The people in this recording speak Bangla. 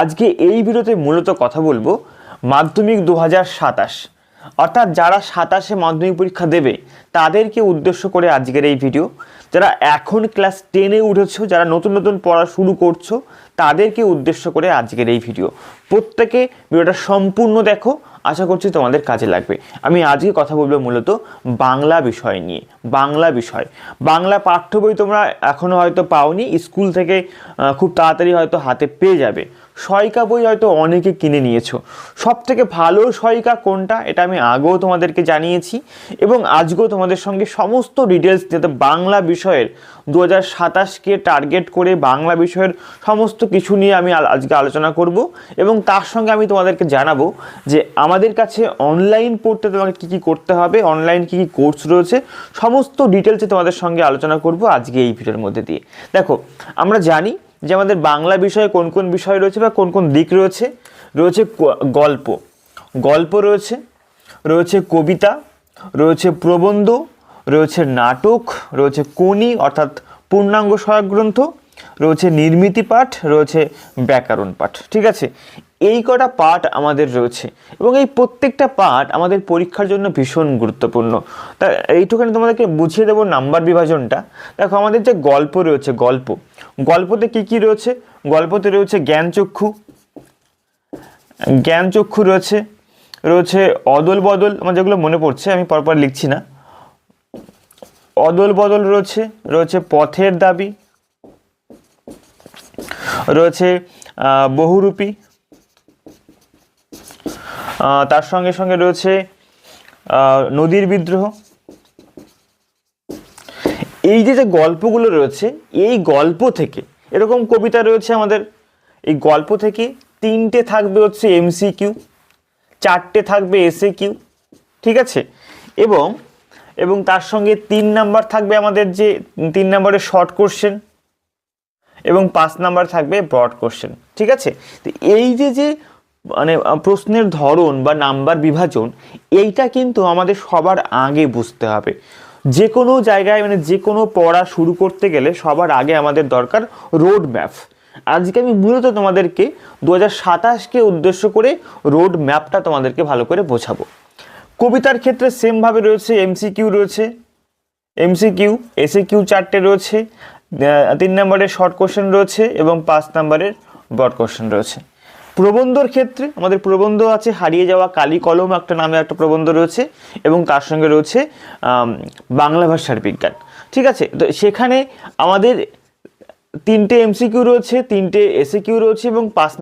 আজকে এই ভিডিওতে মূলত কথা বলবো মাধ্যমিক 2027, অর্থাৎ যারা 27-এ মাধ্যমিক পরীক্ষা দেবে তাদেরকে উদ্দেশ্য করে আজকের এই ভিডিও। যারা এখন ক্লাস 10-এ উঠেছো, যারা নতুন নতুন পড়া শুরু করছো, তাদেরকে উদ্দেশ্য করে আজকের এই ভিডিও। প্রত্যেকে ভিডিওটা সম্পূর্ণ দেখো, আশা করছি তোমাদের কাজে লাগবে। আমি আজকে কথা বলবো মূলত বাংলা বিষয় নিয়ে। বাংলা পাঠ্য বই তোমরা এখনও হয়তো পাওনি, স্কুল থেকে খুব তাড়াতাড়ি হয়তো হাতে পেয়ে যাবে। সহায়িকা বই হয়তো অনেকে কিনে নিয়েছো। সবথেকে ভালো সহায়িকা কোনটা এটা আমি আগেও তোমাদেরকে জানিয়েছি, এবং আজকেও তোমাদের সঙ্গে সমস্ত ডিটেলস, যাতে বাংলা বিষয়ের 2027-কে টার্গেট করে বাংলা বিষয়ের সমস্ত কিছু নিয়ে আমি আজকে আলোচনা করব। এবং তার সঙ্গে আমি তোমাদেরকে জানাবো যে আমাদের কাছে অনলাইন পড়তে তোমাকে কী কী করতে হবে, অনলাইন কী কী কোর্স রয়েছে, সমস্ত ডিটেলসে তোমাদের সঙ্গে আলোচনা করব আজকে এই ভিডিওর মধ্যে দিয়ে। দেখো, আমরা জানি যে আমাদের বাংলা বিষয়ে কোন কোন বিষয় রয়েছে বা কোন কোন দিক রয়েছে। রয়েছে গল্প রয়েছে কবিতা, রয়েছে প্রবন্ধ, রয়েছে নাটক, রয়েছে কোনি অর্থাৎ পূর্ণাঙ্গ সহায়ক গ্রন্থ, রয়েছে নির্মিতি পাঠ, রয়েছে ব্যাকরণ পাঠ। ঠিক আছে, এই কটা পাঠ আমাদের রয়েছে, এবং এই প্রত্যেকটা পাঠ আমাদের পরীক্ষার জন্য ভীষণ গুরুত্বপূর্ণ। তা এইটুখানি তোমাদেরকে বুঝিয়ে দেবো নাম্বার বিভাজনটা। দেখো, আমাদের যে গল্প রয়েছে, গল্পতে কি কি রয়েছে? গল্পতে রয়েছে জ্ঞানচক্ষু রয়েছে অদল বদল, আমার যেগুলো মনে পড়ছে আমি পরপর লিখছি না। অদল বদল রয়েছে পথের দাবি, রয়েছে বহুরূপী, তার সঙ্গে সঙ্গে রয়েছে নদীর বিদ্রোহ। এই যে গল্পগুলো রয়েছে, এই গল্প থেকে এরকম কবিতা রয়েছে আমাদের। এই গল্প থেকে 3টে থাকবে হচ্ছে MCQ, 4টে থাকবে SAQ। ঠিক আছে, এবং তার সঙ্গে 3 নাম্বার থাকবে আমাদের যে 3 নাম্বারের শর্ট কোশ্চেন, এবং 5 নাম্বার থাকবে ব্রড কোশ্চেন। ঠিক আছে, তো এই যে মানে প্রশ্নের ধরন বা নাম্বার বিভাজন, এইটা কিন্তু আমাদের সবার আগে বুঝতে হবে। যে কোনো জায়গায় মানে যে কোনো পড়া শুরু করতে গেলে সবার আগে আমাদের দরকার রোড ম্যাপ। আজকে আমি মূলত তোমাদেরকে 2027-কে উদ্দেশ্য করে রোড ম্যাপটা তোমাদেরকে ভালো করে বোঝাবো। কবিতার ক্ষেত্রে সেমভাবে রয়েছে MCQ, SAQ 4টে রয়েছে, 3 নম্বরের শর্ট কোশ্চেন রয়েছে, এবং 5 নম্বরের ব্রড কোশ্চেন রয়েছে। প্রবন্ধর ক্ষেত্রে আমাদের প্রবন্ধ আছে হারিয়ে যাওয়া কালি কলম একটা নামে একটা প্রবন্ধ রয়েছে, এবং তার সঙ্গে রয়েছে বাংলা ভাষার বিজ্ঞান। ঠিক আছে, তো সেখানে আমাদের 3টে MCQ রয়েছে, 3টে SAQ রয়েছে, এবং 5